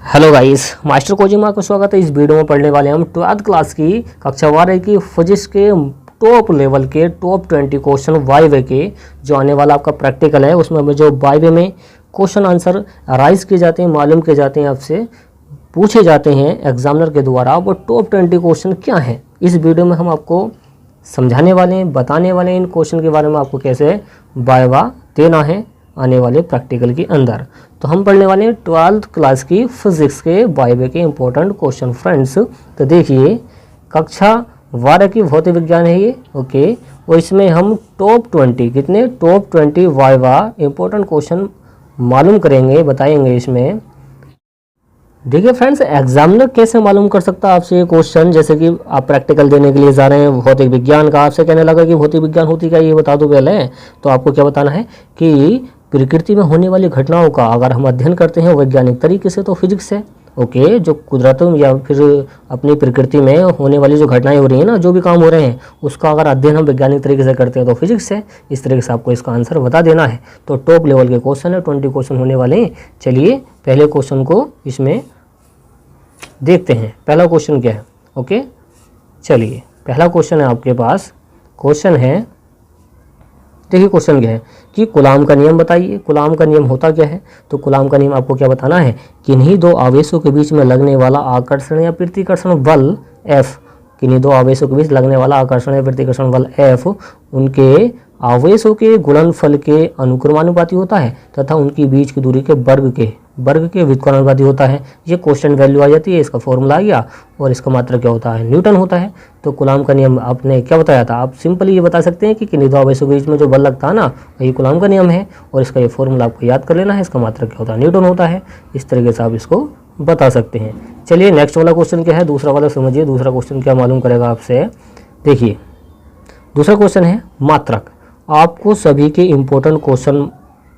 Hello guys, master Kojima को स्वागत है। इस वीडियो में पढ़ने वाले हम 12th क्लास की कक्षा 12 की फिजिक्स के टॉप लेवल के टॉप 20 क्वेश्चन वाइवे के जो आने वाला आपका प्रैक्टिकल है, उसमें जो वाइवे में क्वेश्चन आंसर राइज किए जाते हैं, मालूम किए जाते हैं, आपसे पूछे जाते हैं एग्जामिनर के द्वारा, वो टॉप 20 क्वेश्चन क्या हैं, इस वीडियो में हम आपको समझाने वाले हैं, बताने वाले हैं इन क्वेश्चन के बारे में, आपको कैसे वाइवा देना है आने वाले प्रैक्टिकल के अंदर। तो हम पढ़ने वाले हैं 12th क्लास की फिजिक्स के वाइवे के इंपॉर्टेंट क्वेश्चन फ्रेंड्स। तो देखिए, कक्षा 12 की भौतिक विज्ञान है ये, ओके। और इसमें हम टॉप 20 वाइवा इंपॉर्टेंट क्वेश्चन मालूम करेंगे, बताएंगे इसमें। देखिए फ्रेंड्स, एग्जामिनर कैसे मालूम कर सकता है आपसे ये क्वेश्चन, जैसे कि आप प्रैक्टिकल देने के लिए जा रहे हैं भौतिक विज्ञान का, आपसे कहने लगा कि भौतिक विज्ञान होती क्या, ये बता दो पहले। तो आपको क्या बताना है कि प्रकृति में होने वाली घटनाओं का अगर हम अध्ययन करते हैं वैज्ञानिक तरीके से तो फिजिक्स है, ओके। जो कुदरत या फिर अपनी प्रकृति में होने वाली जो घटनाएं हो रही हैं ना, जो भी काम हो रहे हैं, उसका अगर अध्ययन हम वैज्ञानिक तरीके से करते हैं तो फिजिक्स है। इस तरीके से आपको इसका आंसर बता देना है। तो टॉप लेवल के क्वेश्चन है, 20 क्वेश्चन होने वाले हैं। चलिए पहले क्वेश्चन को इसमें देखते हैं। पहला क्वेश्चन क्या है, ओके। चलिए पहला क्वेश्चन है आपके पास, क्वेश्चन है, देखिए क्वेश्चन क्या है कि कूलाम का नियम बताइए। कूलाम का नियम होता क्या है? तो कूलाम का नियम आपको क्या बताना है, किन्हीं दो आवेशों के बीच में लगने वाला आकर्षण या प्रतिकर्षण बल F, किन्हीं दो आवेशों के बीच लगने वाला आकर्षण या प्रतिकर्षण बल F उनके आवेशों के गुणनफल के अनुक्रमानुपाती होता है तथा उनकी बीच की दूरी के वर्ग के व्युत्क्रमानुपाती होता है। ये क्वेश्चन वैल्यू आ जाती है, इसका फॉर्मूला आ गया, और इसका मात्रक क्या होता है, न्यूटन होता है। तो कूलाम का नियम आपने क्या बताया था, आप सिंपली ये बता सकते हैं कि किन्हीं दो आवेशों के बीच में जो बल लगता है ना, वही कूलाम का नियम है, और इसका ये फॉर्मूला आपको याद कर लेना है, इसका मात्रक क्या होता है, न्यूटन होता है। इस तरीके से आप इसको बता सकते हैं। चलिए नेक्स्ट वाला क्वेश्चन क्या है, दूसरा वाला समझिए। दूसरा क्वेश्चन क्या मालूम करेगा आपसे, देखिए दूसरा क्वेश्चन है मात्रक। आपको सभी के इम्पोर्टेंट क्वेश्चन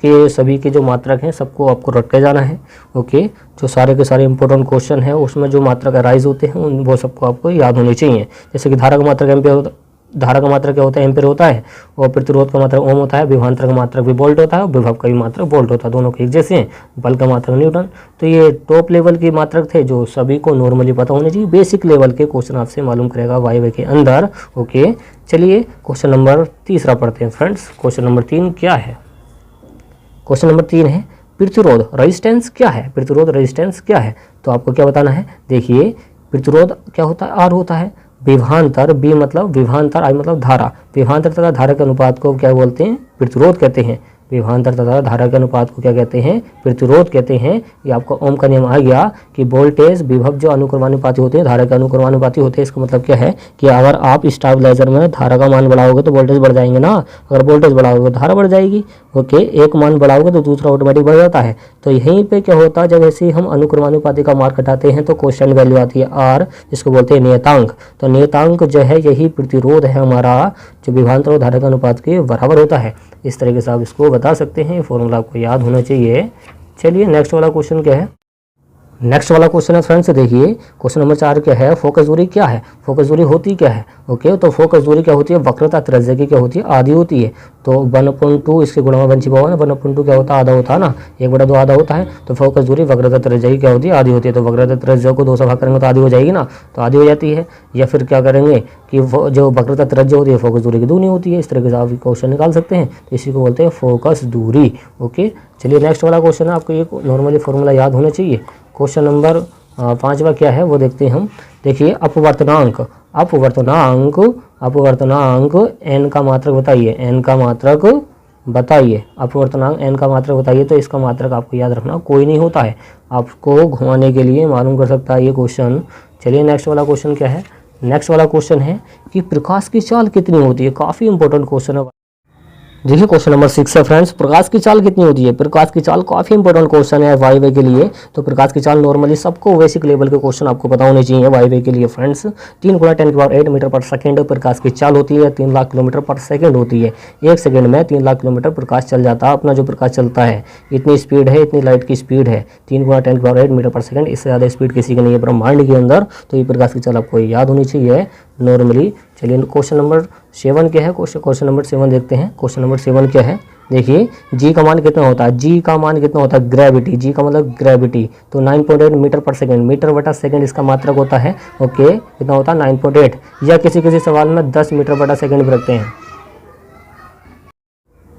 के सभी के जो मात्रक हैं सबको आपको रट के जाना है, ओके। जो सारे के सारे इंपॉर्टेंट क्वेश्चन हैं उसमें जो मात्रक राइज होते हैं उन वो सबको आपको याद होने चाहिए। जैसे कि धारा का मात्रक एम्पेयर होता, धारा का मात्रक क्या होता है, एम्पेयर होता है, और प्रतिरोध का मात्रक ओम होता है, विभवांतर का मात्रक भी वोल्ट होता है, और विभव का भी मात्रक वोल्ट होता है, दोनों के एक जैसे हैं। बल का मात्रक न्यूटन। तो ये टॉप लेवल के मात्रक थे जो सभी को नॉर्मली पता होने चाहिए। बेसिक लेवल के क्वेश्चन आपसे मालूम करेगा वाइवे के अंदर, ओके। चलिए क्वेश्चन नंबर तीसरा पढ़ते हैं फ्रेंड्स। क्वेश्चन नंबर 3 क्या है, क्वेश्चन नंबर 3 है प्रतिरोध रेजिस्टेंस क्या है। प्रतिरोध रेजिस्टेंस क्या है, तो आपको क्या बताना है, देखिए प्रतिरोध क्या होता है, आर होता है, विभवांतर बी मतलब विभवांतर, आई मतलब धारा, विभवांतर तथा धारा के अनुपात को क्या बोलते हैं, प्रतिरोध कहते हैं। विभवांतर तथा धारा के अनुपात को क्या कहते हैं, प्रतिरोध कहते हैं। ये आपका ओम का नियम आ गया कि वोल्टेज विभव जो अनुक्रमानुपाती होते हैं धारा के अनुक्रमानुपाती होते हैं। इसका मतलब क्या है कि अगर आप स्टेबलाइजर में धारा का मान बढ़ाओगे तो वोल्टेज बढ़ जाएंगे ना, अगर वोल्टेज बढ़ाओगे तो धारा बढ़ जाएगी, ओके। एक मान बढ़ाओगे तो दूसरा ऑटोमेटिक बढ़ जाता है। तो यहीं पे क्या होता है, जब ऐसे हम अनुक्रमानुपाती का मार्क हटाते हैं तो क्वेश्चन वैल्यू आती है आर, जिसको बोलते हैं नियतांक। तो नियतांक जो है यही प्रतिरोध है हमारा, जो विभवांतर और धारा का अनुपात के बराबर होता है। इस तरीके से आप इसको बता सकते हैं, फॉर्मूला आपको याद होना चाहिए। चलिए नेक्स्ट वाला क्वेश्चन क्या है, नेक्स्ट वाला क्वेश्चन है फ्रेंड्स, देखिए क्वेश्चन नंबर 4 क्या है, फोकस दूरी क्या है। फोकस दूरी होती क्या है, ओके। तो फोकस दूरी क्या होती है, वक्रता त्रिज्या की क्या होती है, आधी होती है। तो 1/2 इसके गुणा में 1/4 1/2 क्या होता है, आधा होता है ना, 1/2 आधा होता है। तो फोकस दूरी वक्रता त्रिज्या की क्या होती है, आधी होती है। तो वक्रता त्रिज्या को 2 से भाग करेंगे तो आधी हो जाएगी ना, तो आधी हो जाती है। या फिर क्या करेंगे कि जो वक्रता त्रिज्या होती है फोकस दूरी की दूनी होती है। इस तरीके से आप क्वेश्चन निकाल सकते हैं। तो इसी को बोलते हैं फोकस दूरी, ओके। चलिए नेक्स्ट वाला क्वेश्चन है, आपको ये नॉर्मली फॉर्मूला याद होना चाहिए। क्वेश्चन नंबर 5वां क्या है वो देखते हैं हम। देखिए अपवर्तनांक, अपवर्तनांक n का मात्रक बताइए, n का मात्रक बताइए, अपवर्तनांक n का मात्रक बताइए। तो इसका मात्रक आपको याद रखना कोई नहीं होता है, आपको घुमाने के लिए मालूम कर सकता है ये क्वेश्चन। चलिए नेक्स्ट वाला क्वेश्चन क्या है, नेक्स्ट वाला क्वेश्चन है कि प्रकाश की चाल कितनी होती है। काफ़ी इंपॉर्टेंट क्वेश्चन है। देखिए क्वेश्चन नंबर 6 है फ्रेंड्स, प्रकाश की चाल कितनी होती है। प्रकाश की चाल काफ़ी इंपॉर्टेंट क्वेश्चन है वाइवे के लिए। तो प्रकाश की चाल नॉर्मली सबको बेसिक लेवल के क्वेश्चन आपको पता होने चाहिए वाइवे के लिए फ्रेंड्स। 3 × 10⁸ मीटर पर सेकंड प्रकाश की चाल होती है, 3 लाख किलोमीटर पर सेकंड होती है। 1 सेकंड में 3 लाख किलोमीटर प्रकाश चल जाता है। अपना जो प्रकाश चलता है इतनी स्पीड है, इतनी लाइट की स्पीड है, 3 × 10⁸ मीटर पर सेकंड। इससे ज़्यादा स्पीड किसी की नहीं है ब्रह्मांड के अंदर। तो ये प्रकाश की चाल आपको याद होनी चाहिए नॉर्मली। चलिए क्वेश्चन नंबर 7 क्या है, क्वेश्चन नंबर 7 देखते हैं। क्वेश्चन नंबर 7 क्या है, देखिए जी का मान कितना होता है, जी का मान कितना होता है ग्रेविटी, जी का मतलब ग्रेविटी, तो 9.8 मीटर पर सेकंड, मीटर बटा सेकंड इसका मात्रक होता है। ओके कितना होता है 9.8, या किसी किसी सवाल में 10 मीटर बटा सेकंड भी रखते हैं।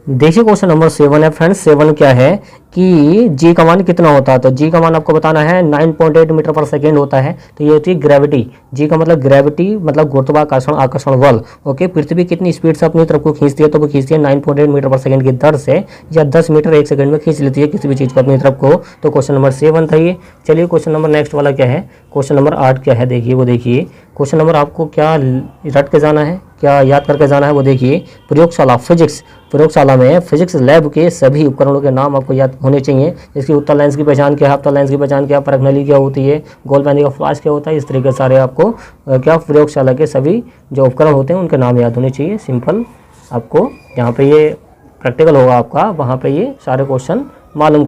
देखिए क्वेश्चन नंबर 7 है फ्रेंड्स, 7 क्या है कि जी का मान कितना होता है, तो जी का मान आपको बताना है 9.8 मीटर पर सेकेंड होता है, तो ये होती है ग्रेविटी। जी का मतलब ग्रेविटी मतलब गुरुत्वाकर्षण आकर्षण बल। ओके पृथ्वी कितनी स्पीड से अपनी तरफ को खींचती है, तो वो खींचती है 9.8 मीटर पर सेकंड की दर से, या 10 मीटर एक सेकंड में खींच लेती है किसी भी चीज़ को अपनी तरफ को। तो क्वेश्चन नंबर 7 था ये। चलिए क्वेश्चन नंबर नेक्स्ट वाला क्या है, क्वेश्चन नंबर 8 क्या है, देखिए वो देखिए क्वेश्चन नंबर आपको क्या रट के जाना है, क्या याद करके जाना है, वो देखिए प्रयोगशाला फिजिक्स, प्रयोगशाला में फिजिक्स लैब के सभी उपकरणों के नाम आपको याद होने चाहिए। इसकी उत्तल लेंस की पहचान क्या है, अवतल लेंस की पहचान क्या है, परख नली क्या होती है, गोल पैनी का फ्लैश क्या होता है, इस तरीके से सारे आपको क्या प्रयोगशाला के सभी जो उपकरण होते हैं उनके नाम याद होने चाहिए। सिंपल आपको जहाँ पे ये प्रैक्टिकल होगा आपका वहाँ पे ये सारे क्वेश्चन मालूम।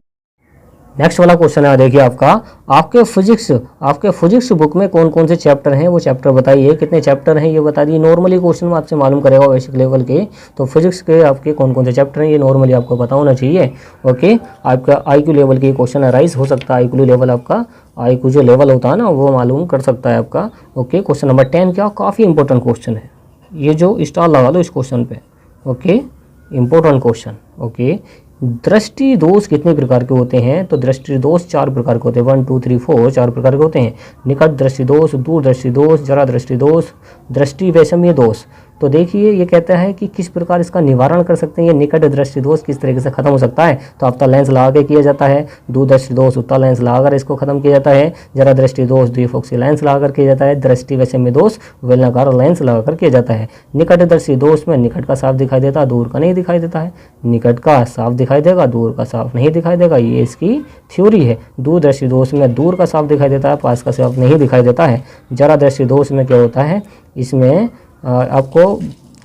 नेक्स्ट वाला क्वेश्चन है देखिए आपका, आपके फिजिक्स बुक में कौन कौन से चैप्टर हैं वो चैप्टर बताइए, कितने चैप्टर हैं ये बता दिए। नॉर्मली क्वेश्चन में आपसे मालूम करेगा बेसिक लेवल के, तो फिजिक्स के आपके कौन कौन से चैप्टर हैं ये नॉर्मली आपको पता होना चाहिए। ओके आपका IQ लेवल के क्वेश्चन राइज हो सकता है, IQ लेवल आपका IQ जो लेवल होता है ना वो मालूम कर सकता है आपका। ओके क्वेश्चन नंबर 10 क्या, काफ़ी इंपॉर्टेंट क्वेश्चन है ये, जो स्टार लगा दो इस क्वेश्चन पे। Okay important question. ओके दृष्टि दोष कितने प्रकार के होते हैं, तो दृष्टि दोष 4 प्रकार के होते हैं, 1 2 3 4 4 प्रकार के होते हैं। निकट दृष्टि दोष, दूर दृष्टि दोष, जरा दृष्टि दोष, दृष्टि वैषम्य दोष। तो देखिए ये कहता है कि किस प्रकार इसका निवारण कर सकते हैं, ये निकट दृष्टि दोष किस तरीके से खत्म हो सकता है, तो अवतल लेंस लगा के किया जाता है। दूर दृष्टि दोष उत्तल लेंस लगाकर इसको खत्म किया जाता है। जरा दृष्टि दोष द्विफोक्सी लेंस लगाकर किया जाता है। दृष्टि वैषम्य दोष बेलनाकार लेंस लगाकर किया जाता है। निकट दृष्टि दोष में निकट का साफ दिखाई देता है, दूर का नहीं दिखाई देता है। निकट का साफ दिखाई देगा, दूर का साफ नहीं दिखाई देगा, ये इसकी थ्योरी है। दूर दृष्टि दोष में दूर का साफ दिखाई देता है, पास का साफ नहीं दिखाई देता है। जरा दृष्टि दोष में क्या होता है, इसमें आपको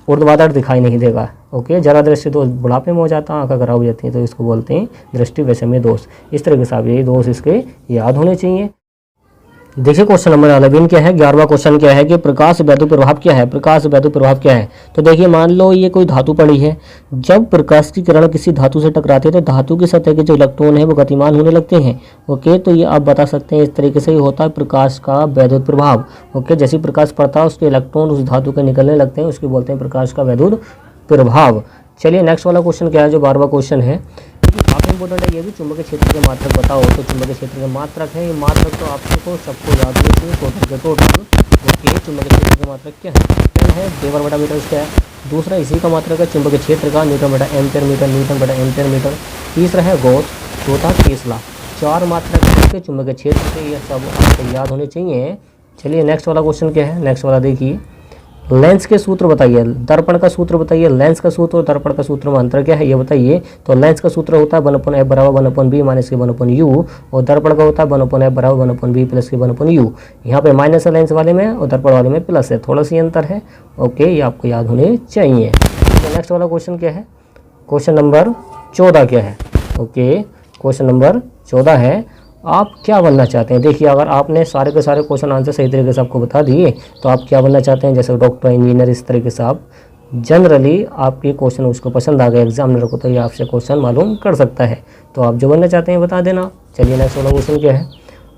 ऊर्ध्वाधर दिखाई नहीं देगा। ओके जरा दृष्टि दोष बुढ़ापे में हो जाता है, आंखें खराब हो जाती हैं, तो इसको बोलते हैं दृष्टि वैषम्य दोष। इस तरह के साहब यही दोष इसके याद होने चाहिए। देखिए क्वेश्चन नंबर 11 क्या है, 11वां क्वेश्चन क्या है कि प्रकाश वैद्युत प्रभाव क्या है, प्रकाश वैद्युत प्रभाव क्या है। तो देखिए मान लो ये कोई धातु पड़ी है, जब प्रकाश की किरण किसी धातु से टकराती है तो धातु की सतह के जो इलेक्ट्रॉन है वो गतिमान होने लगते हैं। ओके तो ये आप बता सकते हैं इस तरीके से ही होता है प्रकाश का वैद्युत प्रभाव। ओके जैसे प्रकाश पड़ता है उसके इलेक्ट्रॉन उस धातु के निकलने लगते हैं, उसको बोलते हैं प्रकाश का वैद्युत प्रभाव। चलिए नेक्स्ट वाला क्वेश्चन क्या है, जो 12वां क्वेश्चन है, काफ़ी इंपॉर्टेंट है ये भी, चुंबकीय क्षेत्र के मात्रक बताओ। तो चुंबकीय क्षेत्र के मात्रक है, ये मात्रक तो आपको सबको याद होनी चाहिए, टोटल के टोटल। ओके चुंबकीय क्षेत्र का मात्रक क्या है, क्या है वेबर बटा मीटर क्या है। दूसरा इसी का मात्रक है चुंबकीय क्षेत्र का, न्यूटन बटा एम्पियर मीटर, न्यूटन बटा एम्पियर मीटर। तीसरा है गॉस, चौथा टेस्ला। 4 मात्रक है इसके चुंबकीय क्षेत्र के, ये सब आपको याद होने चाहिए। चलिए नेक्स्ट वाला क्वेश्चन क्या है, नेक्स्ट वाला देखिए, लेंस के सूत्र बताइए, दर्पण का सूत्र बताइए। लेंस का सूत्र और दर्पण का सूत्र में अंतर क्या है ये बताइए। तो लेंस का सूत्र होता है 1/f बराबर 1/b माइनस के 1/u, और दर्पण का होता है 1/f बराबर 1/b प्लस के 1/u। यहाँ पे माइनस है लेंस वाले में और दर्पण वाले में प्लस है, थोड़ा सी अंतर है। ओके ये आपको याद होने चाहिए। तो नेक्स्ट वाला क्वेश्चन क्या है, क्वेश्चन नंबर 14 क्या है। ओके क्वेश्चन नंबर 14 है, आप क्या बनना चाहते हैं। देखिए अगर आपने सारे के सारे क्वेश्चन आंसर सही तरीके से आपको बता दिए तो आप क्या बनना चाहते हैं, जैसे डॉक्टर इंजीनियर, इस तरीके से आप जनरली आपके क्वेश्चन उसको पसंद आ गए एग्जामिनर को, तो ये आपसे क्वेश्चन मालूम कर सकता है। तो आप जो बनना चाहते हैं बता देना। चलिए नेक्स्ट वाला क्वेश्चन क्या है,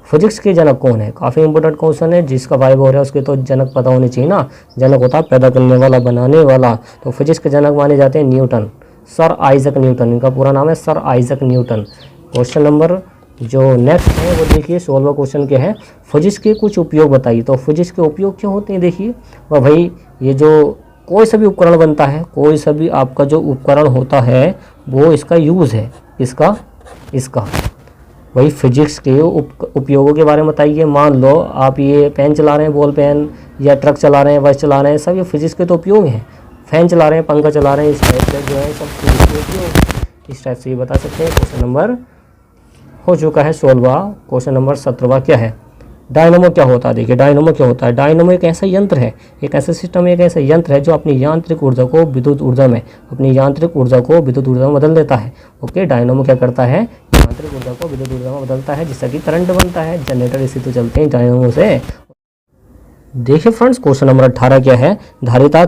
फिजिक्स के जनक कौन है। काफ़ी इंपॉर्टेंट क्वेश्चन है, जिसका वाइब हो रहा है उसके तो जनक पता होने चाहिए ना। जनक होता है पैदा करने वाला, बनाने वाला। तो फिजिक्स के जनक माने जाते हैं न्यूटन, सर आइजक न्यूटन, इनका पूरा नाम है sir Isaac Newton. Question number जो नेक्स्ट है वो देखिए 16वां क्वेश्चन क्या है, फिजिक्स के कुछ उपयोग बताइए। तो फिजिक्स के उपयोग क्या होते हैं देखिए, वह भाई ये जो कोई सा भी उपकरण बनता है, कोई सा भी आपका जो उपकरण होता है वो इसका यूज़ है, इसका वही फिजिक्स के उपयोगों के बारे में बताइए। मान लो आप ये पेन चला रहे हैं, बॉल पेन, या ट्रक चला रहे हैं, बस चला रहे हैं, सब ये फिजिक्स के तो उपयोग हैं। फैन चला रहे हैं, पंखा चला रहे हैं, इस टाइप से जो है सब फिजिक्स के उपयोग, इस टाइप से ये बता सकते हैं। क्वेश्चन नंबर हो चुका है 16वां। क्वेश्चन नंबर 17वां क्या है, डायनमो क्या होता है। देखिए डायनमो क्या होता है, डायनमो एक ऐसा यंत्र है, एक ऐसा सिस्टम, एक ऐसा यंत्र है जो अपनी यांत्रिक ऊर्जा को विद्युत ऊर्जा में, बदल देता है। ओके डायनमो क्या करता है, यांत्रिक ऊर्जा को विद्युत ऊर्जा में बदलता है, जिससे कि करंट बनता है। जनरेटर इसी तो चलते हैं डायनमो से। देखिए फ्रेंड्स क्वेश्चन नंबर 18 क्या है, धारिता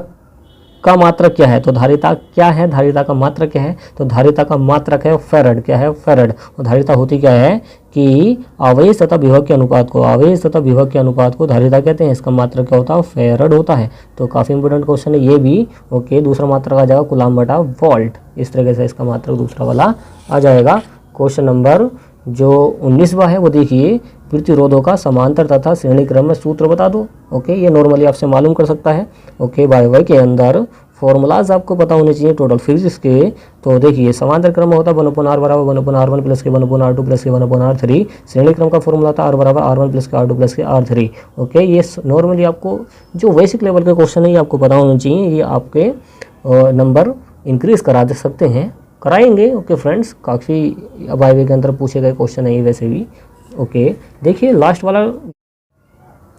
का मात्रक क्या है, तो धारिता क्या है, धारिता का मात्रक क्या है, तो धारिता का मात्रक है फेरड। क्या है, फेरड। और धारिता होती क्या है कि आवेश तथा विभव के अनुपात को, आवेश तथा विभव के अनुपात को धारिता कहते हैं। इसका मात्रक क्या होता है, फेरड होता है। तो काफ़ी इंपॉर्टेंट क्वेश्चन है ये भी। ओके, दूसरा मात्रक आ जाएगा कूलाम बटा वोल्ट। इस तरीके से इसका मात्रक दूसरा वाला आ जाएगा। क्वेश्चन नंबर जो 19वां है वो देखिए, प्रतिरोधों का समांतर तथा श्रेणी क्रम में सूत्र बता दो। ओके, ये नॉर्मली आपसे मालूम कर सकता है। ओके, वाई के अंदर फॉर्मूलाज आपको पता होने चाहिए टोटल फिजिक्स के। तो देखिए, समांतर क्रम में होता है 1/r बराबर 1/r1 प्लस के 1/r2 प्लस के 1/r3। श्रेणी क्रम का फॉर्मूला था r बराबर r1 प्लस के r2 प्लस के r3। ओके, ये नॉर्मली आपको जो बेसिक लेवल के क्वेश्चन है ये आपको पता होना चाहिए। ये आपके नंबर इंक्रीज करा दे सकते हैं, कराएंगे। ओके फ्रेंड्स, काफ़ी वाई के अंदर पूछे गए क्वेश्चन है ये वैसे भी। ओके, देखिए लास्ट वाला,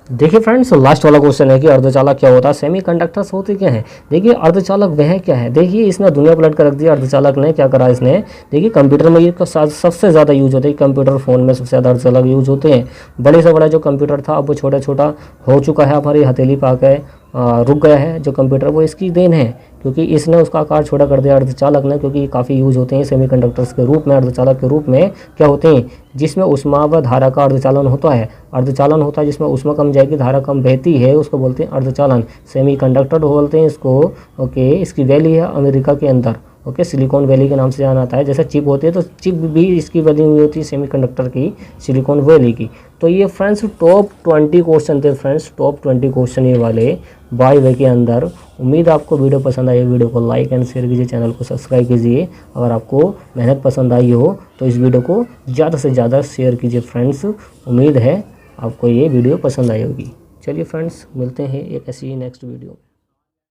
देखिए फ्रेंड्स लास्ट वाला क्वेश्चन है कि अर्धचालक क्या होता है, सेमीकंडक्टर्स होते क्या हैं। देखिए अर्धचालक वह क्या है, देखिए इसने दुनिया पलट कर रख दिया। अर्धचालक ने क्या करा, इसने देखिए कंप्यूटर में ये सबसे ज़्यादा यूज होते हैं, कंप्यूटर फ़ोन में सबसे ज़्यादा अर्धचालक यूज होते हैं। बड़े से बड़ा जो कंप्यूटर था अब वो छोटा छोटा हो चुका है, हमारी हथेली पे आकर रुक गया है जो कंप्यूटर, वो इसकी देन है क्योंकि इसने उसका आकार छोटा कर दिया अर्धचालक ने, क्योंकि ये काफ़ी यूज होते हैं सेमीकंडक्टर्स के रूप में। अर्धचालक के रूप में क्या होते हैं, जिसमें ऊष्मा व धारा का अर्धचालन होता है। अर्धचालन होता है जिसमें ऊष्मा कम जाएगी, धारा कम बहती है, उसको बोलते हैं अर्धचालन। सेमीकंडक्टर बोलते हैं इसको। ओके, इसकी वैली है अमेरिका के अंदर। ओके, सिलिकॉन वैली के नाम से जाना आता है। जैसे चिप होती है तो चिप भी इसकी बनी हुई होती है सेमीकंडक्टर की, सिलिकॉन वैली की। तो ये फ्रेंड्स टॉप 20 क्वेश्चन थे फ्रेंड्स, टॉप 20 क्वेश्चन ये वाले वाई के अंदर। उम्मीद आपको वीडियो पसंद आई। वीडियो को लाइक एंड शेयर कीजिए, चैनल को सब्सक्राइब कीजिए। अगर आपको मेहनत पसंद आई हो तो इस वीडियो को ज़्यादा से ज़्यादा शेयर कीजिए फ्रेंड्स। उम्मीद है आपको ये वीडियो पसंद आई होगी। चलिए फ्रेंड्स, मिलते हैं एक ऐसी नेक्स्ट वीडियो।